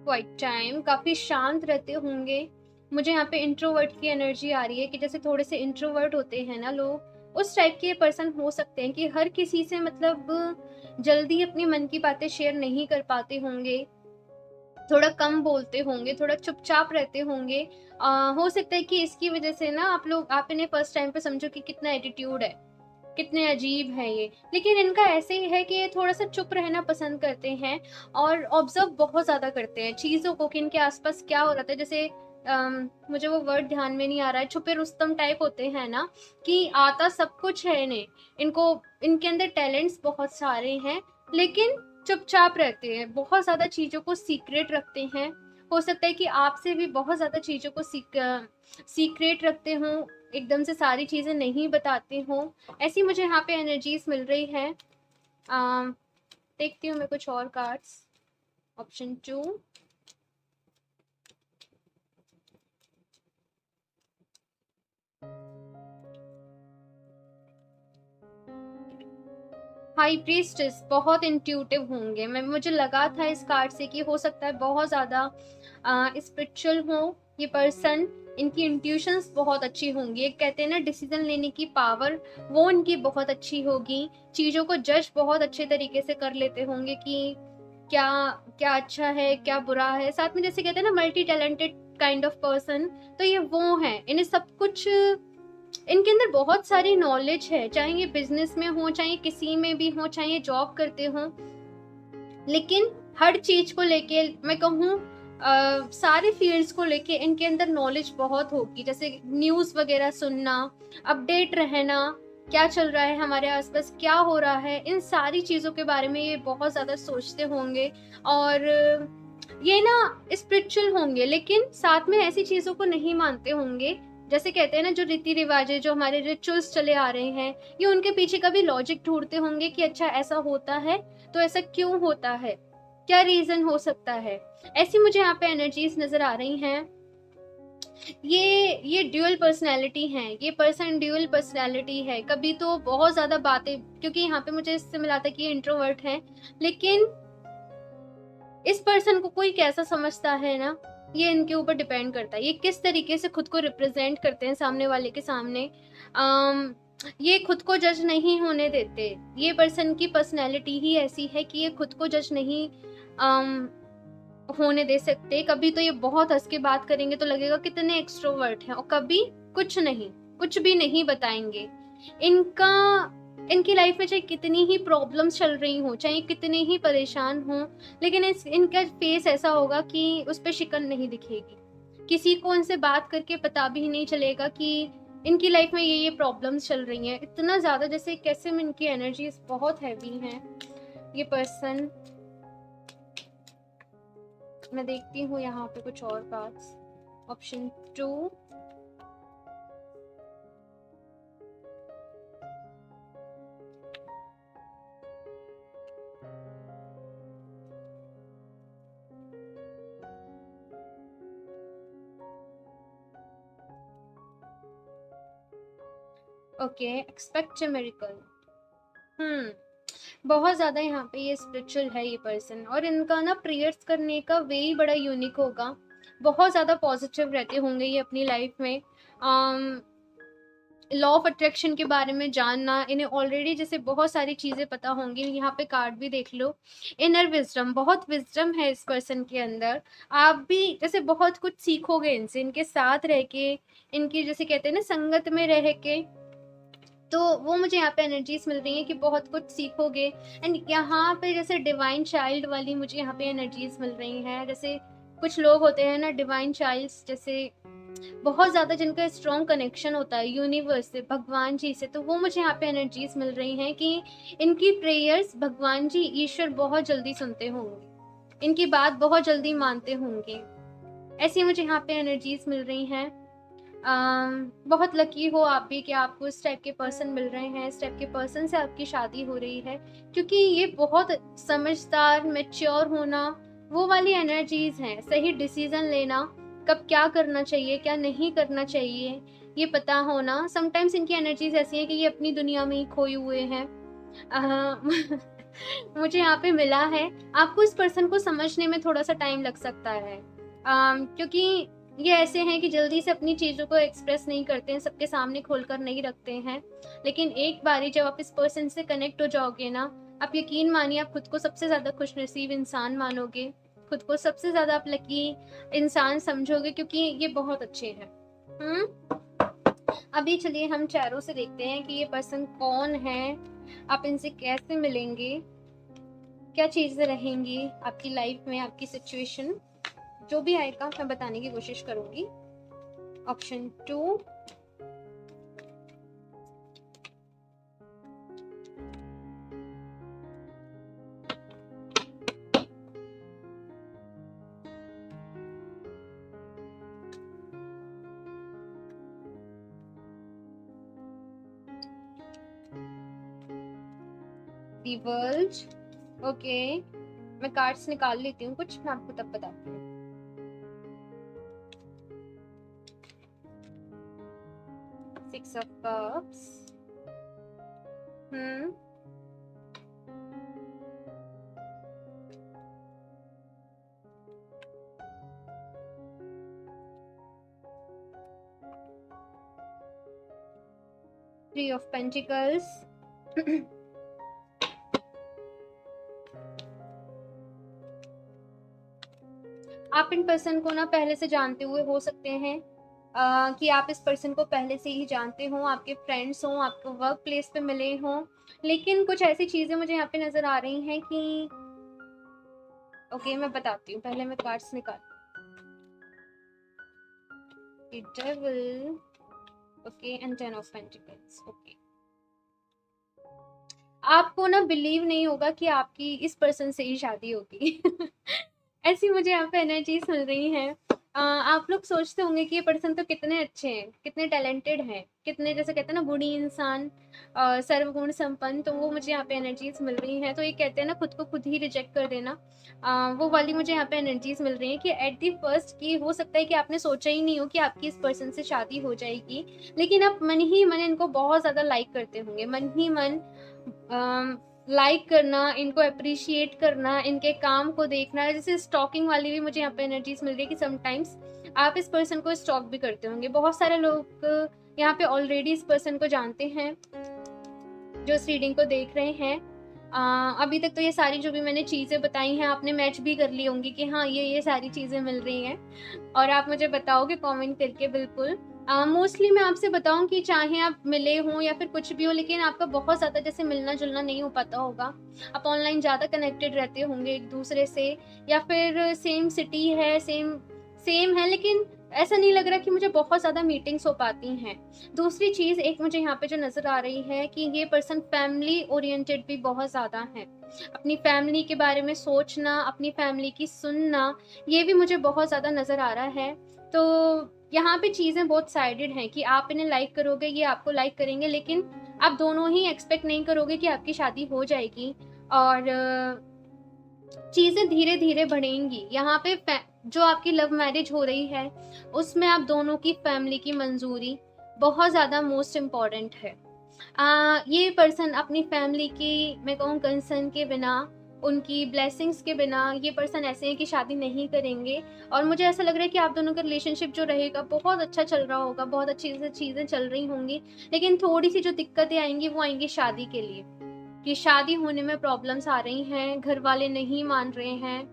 quiet time, काफी शांत रहते होंगे। मुझे यहाँ पे इंट्रोवर्ट की एनर्जी आ रही है, कि जैसे थोड़े से इंट्रोवर्ट होते हैं ना लोग, उस टाइप के पर्सन हो सकते हैं, कि हर किसी से मतलब जल्दी अपनी मन की बातें शेयर नहीं कर पाते होंगे, थोड़ा कम बोलते होंगे, थोड़ा चुपचाप रहते होंगे। हो सकता है कि इसकी वजह से ना आप इन्हें फर्स्ट टाइम पे समझो कि कितना एटीट्यूड है, कितने अजीब है ये। लेकिन इनका ऐसे ही है कि ये थोड़ा सा चुप रहना पसंद करते हैं, और ऑब्जर्व बहुत ज्यादा करते हैं चीजों को, कि इनके आसपास क्या हो रहा था। जैसे मुझे वो वर्ड ध्यान में नहीं आ रहा है, छुपे रुस्तम टाइप होते हैं ना, कि आता सब कुछ है इन्हें, इनको इनके अंदर टैलेंट्स बहुत सारे हैं, लेकिन चुपचाप रहते हैं, बहुत ज्यादा चीजों को सीक्रेट रखते हैं। हो सकता है कि आपसे भी बहुत ज्यादा चीजों को सीक्रेट रखते हों, एकदम से सारी चीजें नहीं बताते हों। ऐसी मुझे यहाँ पे एनर्जीज मिल रही है। देखती हूँ मैं कुछ और कार्ड्स। ऑप्शन 2, हाई प्रीस्टेस, बहुत इंट्यूटिव होंगे। मुझे लगा था इस कार्ड से कि हो सकता है बहुत ज्यादा स्पिरिचुअल हो ये पर्सन, इनकी इंट्यूशंस बहुत अच्छी होंगी। एक कहते हैं ना डिसीजन लेने की पावर, वो इनकी बहुत अच्छी होगी। चीज़ों को जज बहुत अच्छे तरीके से कर लेते होंगे कि क्या क्या अच्छा है, क्या बुरा है। साथ में जैसे कहते हैं ना multi talented kind of person, तो ये वो है। इन्हें सब कुछ, इनके अंदर बहुत सारी नॉलेज है, चाहे ये बिजनेस में हो, चाहे किसी में भी हो, चाहे ये जॉब करते हो, लेकिन हर चीज को लेके मैं कहूँ सारे फील्ड्स को लेके इनके अंदर नॉलेज बहुत होगी। जैसे न्यूज वगैरह सुनना, अपडेट रहना, क्या चल रहा है हमारे आसपास, क्या हो रहा है, इन सारी चीजों के बारे में ये बहुत ज्यादा सोचते होंगे। और ये ना स्पिरिचुअल होंगे, लेकिन साथ में ऐसी चीजों को नहीं मानते होंगे। जैसे कहते हैं ना जो रीति रिवाज है, जो हमारे रिचुअल्स चले आ रहे हैं, ये उनके पीछे का भी लॉजिक ढूंढते होंगे कि अच्छा ऐसा होता है तो ऐसा क्यों होता है, क्या रीजन हो सकता है। ऐसी मुझे यहाँ पे एनर्जीज नजर आ रही हैं। ये ड्यूअल पर्सनैलिटी है, ये पर्सन ड्यूअल पर्सनैलिटी है। कभी तो बहुत ज्यादा बातें, क्योंकि यहाँ पे मुझे इससे मिला था कि ये इंट्रोवर्ट है, लेकिन इस पर्सन को कोई कैसा समझता है ना, ये इनके ऊपर डिपेंड करता है। ये किस तरीके से खुद को रिप्रेजेंट करते हैं सामने वाले के सामने। ये खुद को जज नहीं होने देते। ये पर्सन की पर्सनैलिटी ही ऐसी है कि ये खुद को जज नहीं होने दे सकते। कभी तो ये बहुत हंस के बात करेंगे तो लगेगा कितने एक्सट्रोवर्ट हैं, और कभी कुछ नहीं, कुछ भी नहीं बताएंगे। इनका इनकी लाइफ में चाहे कितनी ही प्रॉब्लम्स चल रही हो, चाहे कितने ही परेशान हो, लेकिन इनका फेस ऐसा होगा कि उस पर शिकन नहीं दिखेगी। किसी को इनसे बात करके पता भी नहीं चलेगा कि इनकी लाइफ में ये प्रॉब्लम्स चल रही हैं। इतना ज्यादा जैसे कैसे में इनकी एनर्जीज बहुत हैवी हैं। ये पर्सन, मैं देखती हूँ यहाँ पे कुछ और cards. Option 2, okay, expect a miracle. बहुत ज्यादा यहाँ पे ये स्पिरिचुअल है ये पर्सन, और इनका ना प्रेयर्स करने का वे ही बड़ा यूनिक होगा। बहुत ज्यादा पॉजिटिव रहते होंगे ये अपनी लाइफ में। लॉ ऑफ अट्रैक्शन के बारे में जानना, इन्हें ऑलरेडी जैसे बहुत सारी चीजें पता होंगी। यहाँ पे कार्ड भी देख लो, इनर विजडम, बहुत विजडम है इस पर्सन के अंदर। आप भी जैसे बहुत कुछ सीखोगे इनसे, इनके साथ रह के, इनकी जैसे कहते हैं ना संगत में रह के, तो वो मुझे यहाँ पे एनर्जीज मिल रही है कि बहुत कुछ सीखोगे। एंड यहाँ पे जैसे डिवाइन चाइल्ड वाली मुझे यहाँ पे एनर्जीज मिल रही हैं। जैसे कुछ लोग होते हैं ना डिवाइन चाइल्ड्स, जैसे बहुत ज्यादा जिनका स्ट्रॉन्ग कनेक्शन होता है यूनिवर्स से, भगवान जी से, तो वो मुझे यहाँ पे एनर्जीज मिल रही हैं कि इनकी प्रेयर्स भगवान जी ईश्वर बहुत जल्दी सुनते होंगे, इनकी बात बहुत जल्दी मानते होंगे। ऐसी मुझे यहाँ पे एनर्जीज मिल रही हैं। बहुत लकी हो आप भी कि आपको इस टाइप के पर्सन मिल रहे हैं, इस टाइप के पर्सन से आपकी शादी हो रही है, क्योंकि ये बहुत समझदार, मैच्योर होना, वो वाली एनर्जीज हैं। सही डिसीजन लेना, कब क्या करना चाहिए क्या नहीं करना चाहिए, ये पता होना। समटाइम्स इनकी एनर्जीज ऐसी हैं कि ये अपनी दुनिया में ही खोए हुए हैं। मुझे यहाँ पे मिला है आपको इस पर्सन को समझने में थोड़ा सा टाइम लग सकता है, क्योंकि ये ऐसे हैं कि जल्दी से अपनी चीजों को एक्सप्रेस नहीं करते हैं, सबके सामने खोलकर नहीं रखते हैं। लेकिन एक बारी जब आप इस पर्सन से कनेक्ट हो जाओगे ना, आप यकीन मानिए आप खुद को सबसे ज्यादा खुशनसीब इंसान मानोगे, खुद को सबसे ज्यादा आप लकी इंसान समझोगे, क्योंकि ये बहुत अच्छे हैं। अभी चलिए हम चेहरों से देखते हैं कि ये पर्सन कौन है, आप इनसे कैसे मिलेंगे, क्या चीजें रहेंगी आपकी लाइफ में, आपकी सिचुएशन, जो भी आएगा मैं बताने की कोशिश करूंगी। Option 2, the world. ओके, मैं कार्ड्स निकाल लेती हूँ कुछ, मैं आपको तब बताती हूँ। Six of cups, three of pentacles. आप इन पर्सन को ना पहले से जानते हुए हो सकते हैं, कि आप इस पर्सन को पहले से ही जानते हो, आपके फ्रेंड्स हों, आपको वर्क प्लेस पे मिले हों, लेकिन कुछ ऐसी चीज़ें मुझे यहाँ पे नज़र आ रही हैं कि ओके मैं बताती हूँ, पहले मैं कार्ड्स निकाल। Devil, okay and ten of pentacles. Okay, आपको ना बिलीव नहीं होगा कि आपकी इस पर्सन से ही शादी होगी। ऐसी मुझे यहाँ पे एनर्जीज मिल रही हैं। आप लोग सोचते होंगे कि ये पर्सन तो कितने अच्छे हैं, कितने टैलेंटेड हैं, कितने जैसे कहते हैं ना गुणी इंसान, सर्वगुण संपन्न, तो वो मुझे यहाँ पे एनर्जीज मिल रही हैं। तो ये कहते हैं ना खुद को खुद ही रिजेक्ट कर देना, वो वाली मुझे यहाँ पे एनर्जीज मिल रही है कि एट दी फर्स्ट की हो सकता है कि आपने सोचा ही नहीं हो कि आपकी इस पर्सन से शादी हो जाएगी, लेकिन आप मन ही मन इनको बहुत ज़्यादा लाइक करते होंगे, मन ही मन लाइक करना, इनको अप्रिशिएट करना, इनके काम को देखना। जैसे स्टॉकिंग वाली भी मुझे यहाँ पे एनर्जीज मिल रही है कि समटाइम्स आप इस पर्सन को स्टॉक भी करते होंगे। बहुत सारे लोग यहाँ पे ऑलरेडी इस पर्सन को जानते हैं जो इस रीडिंग को देख रहे हैं। अभी तक तो ये सारी जो भी मैंने चीज़ें बताई हैं आपने मैच भी कर ली होंगी कि हाँ ये सारी चीज़ें मिल रही हैं, और आप मुझे बताओगे कमेंट करके बिल्कुल। मोस्टली मैं आपसे बताऊं कि चाहे आप मिले हों या फिर कुछ भी हो, लेकिन आपका बहुत ज़्यादा जैसे मिलना जुलना नहीं हो पाता होगा, आप ऑनलाइन ज़्यादा कनेक्टेड रहते होंगे एक दूसरे से, या फिर सेम सिटी है, सेम है, लेकिन ऐसा नहीं लग रहा कि मुझे बहुत ज़्यादा मीटिंग्स हो पाती हैं। दूसरी चीज़ एक मुझे यहाँ पे जो नज़र आ रही है कि ये पर्सन फैमिली ओरिएंटेड भी बहुत ज़्यादा है, अपनी फैमिली के बारे में सोचना, अपनी फैमिली की सुनना, ये भी मुझे बहुत ज़्यादा नज़र आ रहा है। तो यहाँ पे चीज़ें बहुत साइडेड हैं कि आप इन्हें लाइक करोगे, ये आपको लाइक करेंगे, लेकिन आप दोनों ही एक्सपेक्ट नहीं करोगे कि आपकी शादी हो जाएगी, और चीज़ें धीरे धीरे बढ़ेंगी। यहाँ पे जो आपकी लव मैरिज हो रही है उसमें आप दोनों की फैमिली की मंजूरी बहुत ज़्यादा मोस्ट इम्पॉर्टेंट है। ये पर्सन अपनी फैमिली की मैं कहूँ कंसर्न के बिना, उनकी ब्लेसिंग्स के बिना, ये पर्सन ऐसे हैं कि शादी नहीं करेंगे। और मुझे ऐसा लग रहा है कि आप दोनों का रिलेशनशिप जो रहेगा बहुत अच्छा चल रहा होगा, बहुत अच्छी से चीज़ें चल रही होंगी, लेकिन थोड़ी सी जो दिक्कतें आएंगी वो आएंगी शादी के लिए, कि शादी होने में प्रॉब्लम्स आ रही हैं, घर वाले नहीं मान रहे हैं,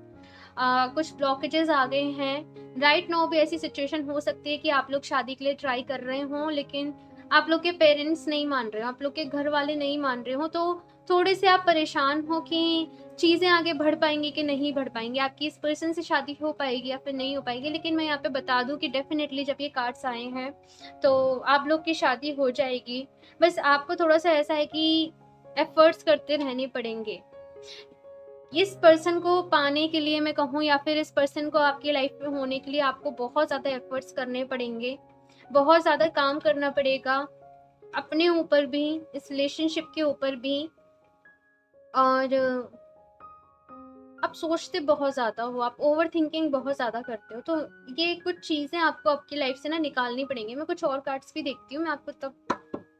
कुछ ब्लॉकेजेस आ गए हैं। राइट नाउ भी ऐसी सिचुएशन हो सकती है कि आप लोग शादी के लिए ट्राई कर रहे हों, लेकिन आप लोग के पेरेंट्स नहीं मान रहे हो, आप लोग के घर वाले नहीं मान रहे हो, तो थोड़े से आप परेशान हो कि चीज़ें आगे बढ़ पाएंगी कि नहीं बढ़ पाएंगी, आपकी इस पर्सन से शादी हो पाएगी या फिर नहीं हो पाएगी। लेकिन मैं यहाँ पे बता दूं कि डेफिनेटली जब ये कार्ड्स आए हैं तो आप लोग की शादी हो जाएगी। बस आपको थोड़ा सा ऐसा है कि एफर्ट्स करते रहने पड़ेंगे इस पर्सन को पाने के लिए मैं कहूँ, या फिर इस पर्सन को आपकी लाइफ में होने के लिए आपको बहुत ज़्यादा एफर्ट्स करने पड़ेंगे, बहुत ज़्यादा काम करना पड़ेगा अपने ऊपर भी, इस रिलेशनशिप के ऊपर भी। और आप सोचते बहुत ज़्यादा हो, आप ओवर थिंकिंग बहुत ज़्यादा करते हो, तो ये कुछ चीज़ें आपको आपकी लाइफ से ना निकालनी पड़ेंगी। मैं कुछ और कार्ड्स भी देखती हूँ, मैं आपको तब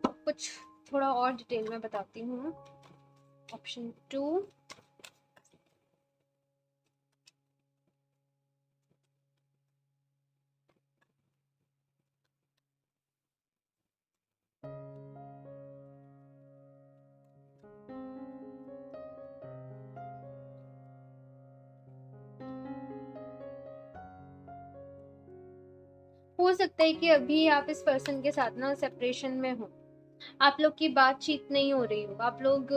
कुछ थोड़ा और डिटेल में बताती हूँ। ऑप्शन 2, हो सकता है कि अभी आप इस पर्सन के साथ ना सेपरेशन में हो, आप लोग की बातचीत नहीं हो रही हो, आप लोग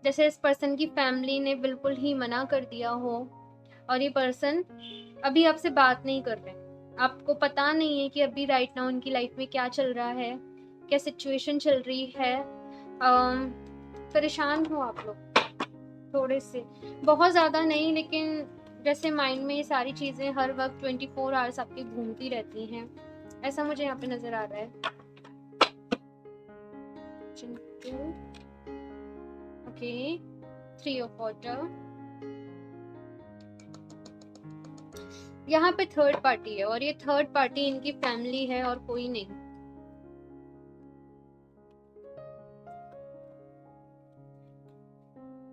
जैसे इस पर्सन की फैमिली ने बिल्कुल ही मना कर दिया हो, और ये पर्सन अभी आपसे बात नहीं कर रहे, आपको पता नहीं है कि अभी राइट नाउ उनकी लाइफ में क्या चल रहा है, क्या सिचुएशन चल रही है। परेशान हो आप लोग थोड़े से, बहुत ज़्यादा नहीं, लेकिन जैसे माइंड में ये सारी चीज़ें हर वक्त 24 आवर्स आपकी घूमती रहती हैं, ऐसा मुझे यहाँ पे नज़र आ रहा है। ओके, 3 ऑफ वाटर, यहाँ पे थर्ड पार्टी है, और ये थर्ड पार्टी इनकी फैमिली है और कोई नहीं।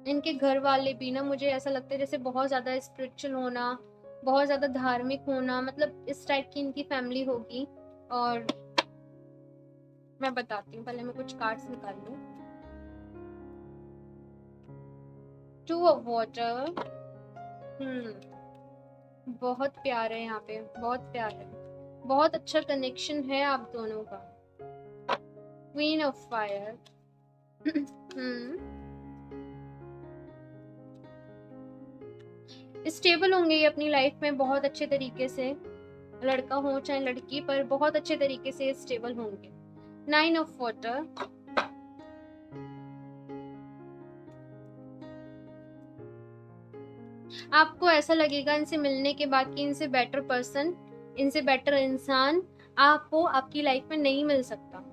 इनके घर वाले भी ना मुझे ऐसा लगता है जैसे बहुत ज़्यादा स्पिरिचुअल होना, बहुत ज़्यादा धार्मिक होना, मतलब इस टाइप की इनकी फैमिली होगी। और मैं बताती हूँ, पहले मैं कुछ कार्ड्स निकाल लूँ। टू ऑफ वाटर, बहुत प्यार है यहाँ पे, बहुत प्यार है, बहुत अच्छा कनेक्शन है आप दोनों का। क्वीन ऑफ फायर, स्टेबल होंगे ये अपनी लाइफ में बहुत अच्छे तरीके से, लड़का हो चाहे लड़की, पर बहुत अच्छे तरीके से स्टेबल होंगे। 9 ऑफ वाटर, आपको ऐसा लगेगा इनसे मिलने के बाद कि इनसे बेटर पर्सन, इनसे बेटर इंसान आपको आपकी लाइफ में नहीं मिल सकता,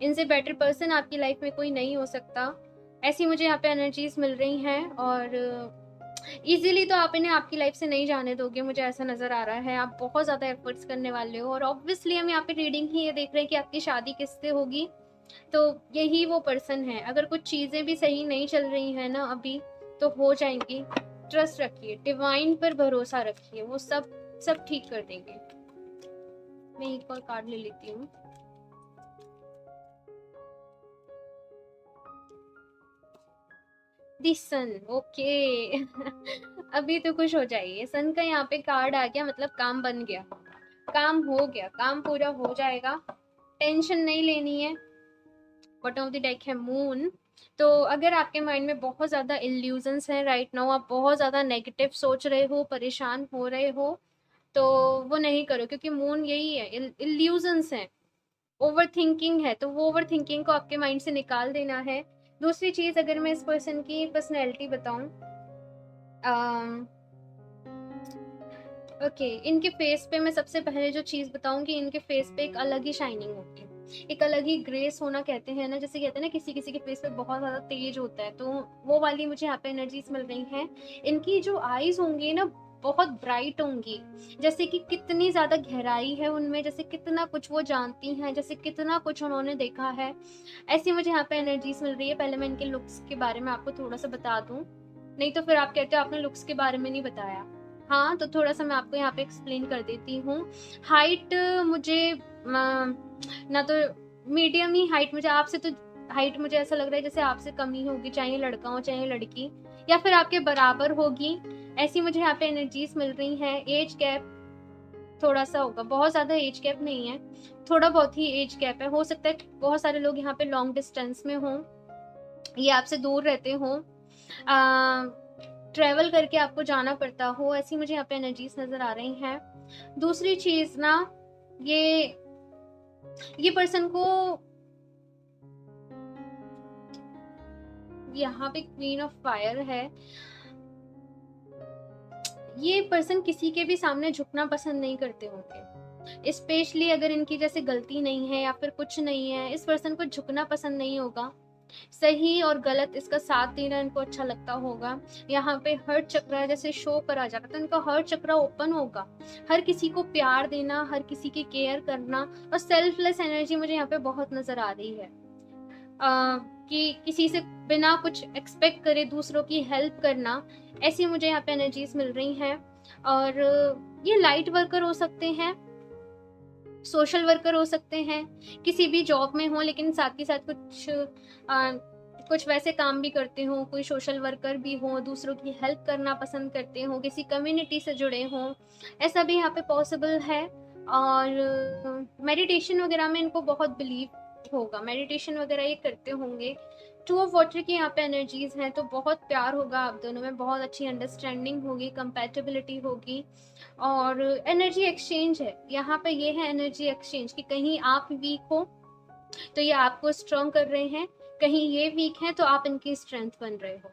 इनसे बेटर पर्सन आपकी लाइफ में कोई नहीं हो सकता। ऐसी मुझे यहाँ पे एनर्जीज मिल रही हैं, और इजीली तो आप इन्हें आपकी लाइफ से नहीं जाने दोगे, मुझे ऐसा नजर आ रहा है। आप बहुत ज्यादा एफर्ट्स करने वाले हो, और ऑब्वियसली हम यहाँ पे रीडिंग ही ये देख रहे हैं कि आपकी शादी किससे होगी, तो यही वो पर्सन है। अगर कुछ चीजें भी सही नहीं चल रही है ना अभी, तो हो जाएंगी। ट्रस्ट रखिए, डिवाइन पर भरोसा रखिए, वो सब ठीक कर देंगे। मैं एक और कार्ड ले लेती हूँ। दी सन, ओके। अभी तो खुश हो जाइए, सन का यहाँ पे कार्ड आ गया, मतलब काम बन गया, काम हो गया, काम पूरा हो जाएगा, टेंशन नहीं लेनी है। बॉटम ऑफ द डेक है मून। तो अगर आपके माइंड में बहुत ज़्यादा इल्यूजन्स हैं राइट नाउ, आप बहुत ज़्यादा नेगेटिव सोच रहे हो, परेशान हो रहे हो, तो वो नहीं करो, क्योंकि मून यही है, इल्यूजन्स हैं, ओवर थिंकिंग है, तो वो ओवर थिंकिंग को आपके माइंड से निकाल देना है। दूसरी चीज़, अगर मैं इस पर्सन की पर्सनैलिटी बताऊं, ओके, इनके फेस पे मैं सबसे पहले जो चीज़ बताऊंगी, इनके फेस पे एक अलग ही शाइनिंग होती है, एक अलग ही ग्रेस होना, कहते हैं ना, जैसे कहते हैं ना किसी किसी के फेस पे बहुत ज़्यादा तेज होता है, तो वो वाली मुझे यहाँ पे एनर्जीज मिल रही हैं। इनकी जो आईज होंगी ना, बहुत ब्राइट होंगी, जैसे कि कितनी ज़्यादा गहराई है उनमें, जैसे कितना कुछ वो जानती हैं, जैसे कितना कुछ उन्होंने देखा है, ऐसी मुझे यहाँ पे एनर्जीज मिल रही है। पहले मैं इनके लुक्स के बारे में आपको थोड़ा सा बता दूँ, नहीं तो फिर आप कहते हो आपने लुक्स के बारे में नहीं बताया। हाँ, तो थोड़ा सा मैं आपको यहाँ पे एक्सप्लेन कर देती हूँ। हाइट मुझे ना तो मीडियम ही हाइट, मुझे आपसे तो हाइट मुझे ऐसा लग रहा है जैसे आपसे कम ही होगी, चाहे लड़का हो चाहे लड़की, या फिर आपके बराबर होगी, ऐसी मुझे यहाँ पे एनर्जीज मिल रही हैं। एज गैप थोड़ा सा होगा, बहुत ज्यादा एज गैप नहीं है, थोड़ा बहुत ही एज गैप है। हो सकता है बहुत सारे लोग यहाँ पे लॉन्ग डिस्टेंस में हों, ये आपसे दूर रहते हों, ट्रेवल करके आपको जाना पड़ता हो, ऐसी मुझे यहाँ पे एनर्जीज नजर आ रही हैं। दूसरी चीज ना, ये पर्सन को यहाँ पे क्वीन ऑफ फायर है, ये पर्सन किसी के भी सामने झुकना पसंद नहीं करते होंगे, स्पेशली अगर इनकी जैसे गलती नहीं है या फिर कुछ नहीं है, इस पर्सन को झुकना पसंद नहीं होगा। सही और गलत इसका साथ देना इनको अच्छा लगता होगा। यहाँ पे हर चक्र जैसे शो करा जा रहा था, तो इनका हर चक्र ओपन होगा, हर किसी को प्यार देना, हर किसी की केयर करना, और सेल्फलेस एनर्जी मुझे यहाँ पे बहुत नजर आ रही है। कि किसी से बिना कुछ एक्सपेक्ट करे दूसरों की हेल्प करना, ऐसी मुझे यहाँ पे एनर्जीज मिल रही हैं। और ये लाइट वर्कर हो सकते हैं, सोशल वर्कर हो सकते हैं, किसी भी जॉब में हो लेकिन साथ के साथ कुछ वैसे काम भी करते हो, कोई सोशल वर्कर भी हो, दूसरों की हेल्प करना पसंद करते हो, किसी कम्युनिटी से जुड़े हो, ऐसा भी यहाँ पे पॉसिबल है। और मेडिटेशन वगैरह में इनको बहुत बिलीव होगा, मेडिटेशन वगैरह ये करते होंगे। टू ऑफ वाटर की यहाँ पे एनर्जीज हैं, तो बहुत प्यार होगा आप दोनों में, बहुत अच्छी अंडरस्टैंडिंग होगी, कंपैटिबिलिटी होगी, और एनर्जी एक्सचेंज है यहाँ पे। ये है एनर्जी एक्सचेंज कि कहीं आप वीक हो तो ये आपको स्ट्रॉन्ग कर रहे हैं, कहीं ये वीक है तो आप इनकी स्ट्रेंथ बन रहे हो।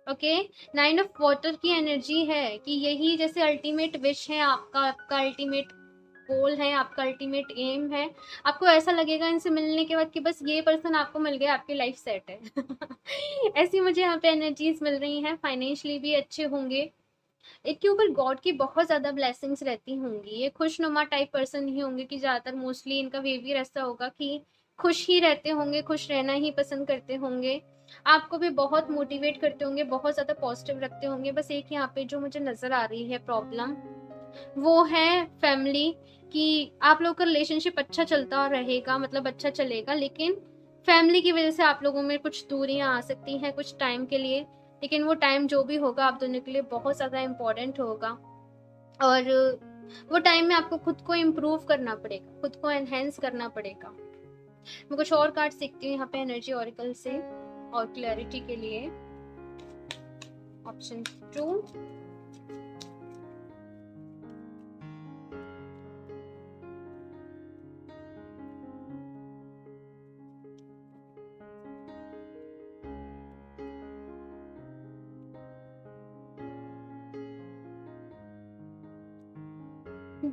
ओके, 9 ऑफ वाटर की एनर्जी है कि यही जैसे अल्टीमेट विश है आपका, आपका अल्टीमेट गोल है, आपका अल्टीमेट एम है। आपको ऐसा लगेगा इनसे मिलने के बाद कि बस ये पर्सन आपको मिल गया, आपकी लाइफ सेट है। ऐसी मुझे यहाँ पे एनर्जीज मिल रही हैं। फाइनेंशियली भी अच्छे होंगे, इनके ऊपर गॉड की बहुत ज़्यादा ब्लेसिंग्स रहती होंगी, ये खुशनुमा टाइप पर्सन ही होंगे, कि ज़्यादातर मोस्टली इनका बिहेवियर ऐसा होगा कि खुश ही रहते होंगे, खुश रहना ही पसंद करते होंगे, आपको भी बहुत मोटिवेट करते होंगे, बहुत ज़्यादा पॉजिटिव रखते होंगे। बस एक यहाँ पे जो मुझे नज़र आ रही है प्रॉब्लम, वो है फैमिली, कि आप लोग का रिलेशनशिप अच्छा चलता रहेगा, मतलब अच्छा चलेगा, लेकिन फैमिली की वजह से आप लोगों में कुछ दूरियां आ सकती हैं कुछ टाइम के लिए, लेकिन वो टाइम जो भी होगा आप दोनों के लिए बहुत ज़्यादा इम्पोर्टेंट होगा। और वो टाइम में आपको खुद को इम्प्रूव करना पड़ेगा, खुद को एनहेंस करना पड़ेगा। मैं कुछ और कार्ड सीखती हूँ यहाँ पे एनर्जी ऑरिकल से और क्लैरिटी के लिए। Option 2,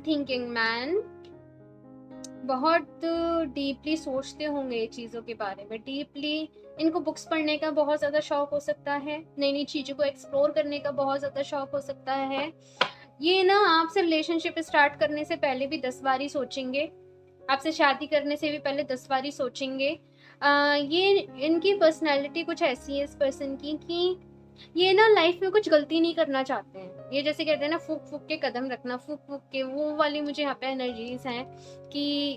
thinking man. बहुत डीपली सोचते होंगे ये चीज़ों के बारे में, डीपली इनको बुक्स पढ़ने का बहुत ज़्यादा शौक हो सकता है, नई नई चीज़ों को एक्सप्लोर करने का बहुत ज़्यादा शौक हो सकता है। ये ना आपसे रिलेशनशिप स्टार्ट करने से पहले भी 10 बार ही सोचेंगे, आपसे शादी करने से भी पहले 10 बार ही सोचेंगे। ये इनकी पर्सनैलिटी कुछ ऐसी है इस पर्सन की कि ये ना लाइफ में कुछ गलती नहीं करना चाहते हैं। ये जैसे कहते हैं ना, फूक फूक के कदम रखना, फूक फूक के, वो वाली मुझे यहाँ पे एनर्जीज हैं कि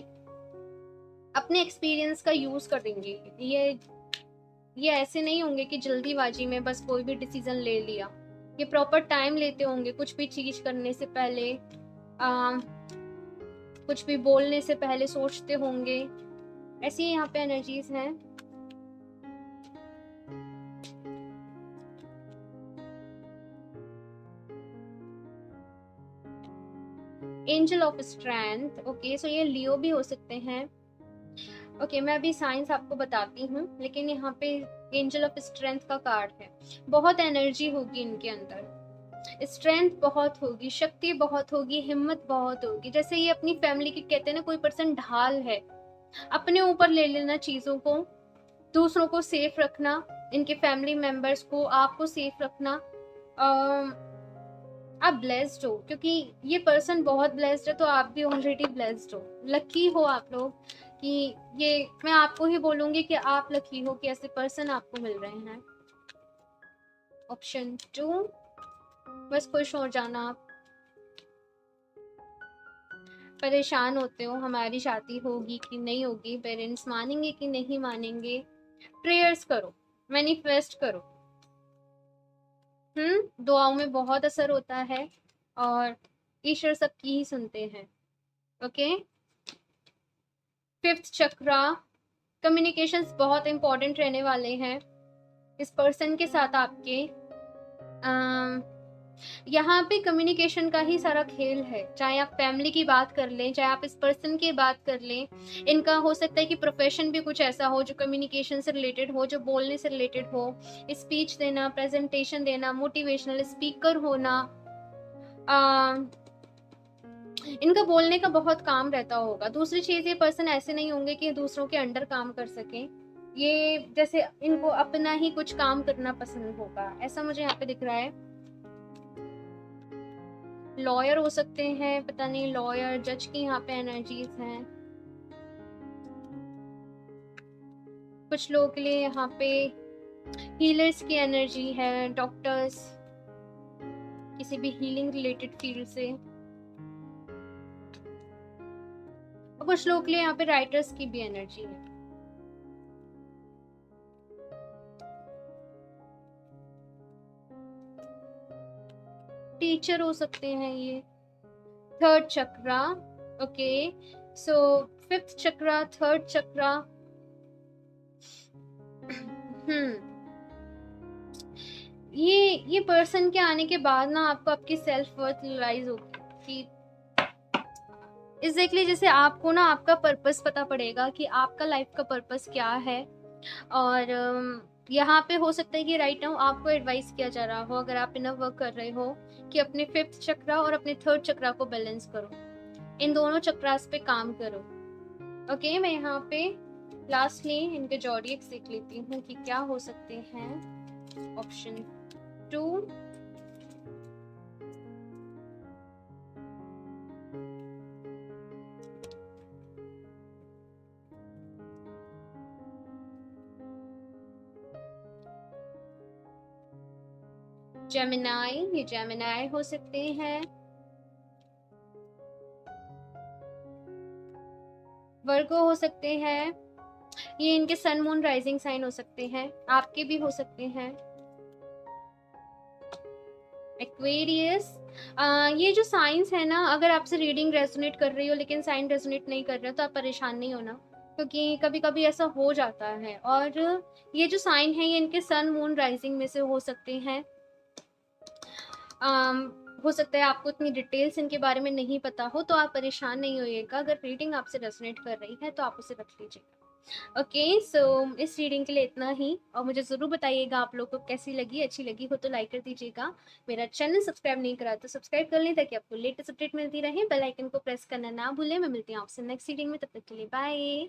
अपने एक्सपीरियंस का यूज करेंगे। ये ऐसे नहीं होंगे कि जल्दीबाजी में बस कोई भी डिसीजन ले लिया। ये प्रॉपर टाइम लेते होंगे कुछ भी चीज करने से पहले, कुछ भी बोलने से पहले सोचते होंगे। ऐसी यहाँ पे एनर्जीज हैं। एंजल ऑफ स्ट्रेंथ, ओके, सो ये लियो भी हो सकते हैं। ओके, मैं अभी साइंस आपको बताती हूँ, लेकिन यहाँ पे एंजल ऑफ स्ट्रेंथ का कार्ड है। बहुत एनर्जी होगी इनके अंदर, स्ट्रेंथ बहुत होगी, शक्ति बहुत होगी, हिम्मत बहुत होगी। जैसे ये अपनी फैमिली की, कहते हैं ना, कोई पर्सन ढाल है, अपने ऊपर ले लेना चीजों को, दूसरों को सेफ रखना, इनके फैमिली मेंबर्स को, आपको सेफ रखना। आप ब्लेस्ड हो, क्योंकि ये पर्सन बहुत ब्लेस्ड है, तो आप भी ऑलरेडी ब्लेस्ड हो, लकी हो आप लोग। कि ये मैं आपको ही बोलूंगी कि आप लकी हो कि ऐसे पर्सन आपको मिल रहे हैं। ऑप्शन 2, बस खुश हो जाना आप। परेशान होते हो हमारी शादी होगी कि नहीं होगी, पेरेंट्स मानेंगे कि नहीं मानेंगे। प्रेयर्स करो, मैनिफेस्ट करो। दुआओं में बहुत असर होता है और ईश्वर सबकी ही सुनते हैं। ओके, 5th चक्रा, कम्युनिकेशंस बहुत इंपॉर्टेंट रहने वाले हैं इस पर्सन के साथ आपके। यहाँ पे कम्युनिकेशन का ही सारा खेल है, चाहे आप फैमिली की बात कर लें, चाहे आप इस पर्सन की बात कर लें। इनका हो सकता है कि प्रोफेशन भी कुछ ऐसा हो जो कम्युनिकेशन से रिलेटेड हो, जो बोलने से रिलेटेड हो, स्पीच देना, प्रेजेंटेशन देना, मोटिवेशनल स्पीकर होना। इनका बोलने का बहुत काम रहता होगा। दूसरी चीज, ये पर्सन ऐसे नहीं होंगे कि दूसरों के अंडर काम कर सके। ये जैसे इनको अपना ही कुछ काम करना पसंद होगा, ऐसा मुझे यहाँ पे दिख रहा है। लॉयर हो सकते हैं, पता नहीं, लॉयर, जज की यहाँ पे एनर्जीज हैं। कुछ लोगों के लिए यहाँ पे हीलर्स की एनर्जी है, डॉक्टर्स, किसी भी हीलिंग रिलेटेड फील्ड से। और कुछ लोगों के लिए यहाँ पे राइटर्स की भी एनर्जी है। टीचर हो सकते हैं ये। 3rd चक्रा, ओके, सो 5th चक्रा, 3rd चक्रा। ये पर्सन के आने के बाद ना आपको आपकी सेल्फ वर्थ रियलाइज होगी कि एग्जैक्टली जैसे आपको ना आपका पर्पस पता पड़ेगा कि आपका लाइफ का पर्पस क्या है। और यहाँ पे हो सकता है कि राइट नाउ आपको एडवाइस किया जा रहा हो, अगर आप इनर वर्क कर रहे हो, कि अपने 5th चक्रा और अपने 3rd चक्रा को बैलेंस करो, इन दोनों चक्रास पे काम करो। ओके, मैं यहाँ पे लास्टली इनके जॉडियक्स देख लेती हूँ कि क्या हो सकते हैं। ऑप्शन 2, जेमिनाई, ये जेमिनाई हो सकते हैं। वर्गो हो सकते हैं, ये इनके सन मून राइजिंग साइन हो सकते हैं, आपके भी हो सकते हैं। एक्वेरियस, ये जो साइंस है ना, अगर आपसे रीडिंग रेजोनेट कर रही हो लेकिन साइन रेजोनेट नहीं कर रहा तो आप परेशान नहीं होना, क्योंकि कभी कभी ऐसा हो जाता है। और ये जो साइन है ये इनके सन मून राइजिंग में से हो सकते हैं। अम, हो सकता है आपको इतनी डिटेल्स इनके बारे में नहीं पता हो, तो आप परेशान नहीं होइएगा। अगर रीडिंग आपसे रेजोनेट कर रही है तो आप उसे रख लीजिएगा। ओके, सो इस रीडिंग के लिए इतना ही, और मुझे ज़रूर बताइएगा आप लोग को कैसी लगी। अच्छी लगी हो तो लाइक कर दीजिएगा। मेरा चैनल सब्सक्राइब नहीं करा तो सब्सक्राइब कर लें, ताकि आपको लेटेस्ट अपडेट मिलती रहे। बेल आइकन को प्रेस करना ना भूलें। मैं मिलती हूँ आपसे नेक्स्ट रीडिंग में, तब तक के लिए बाय।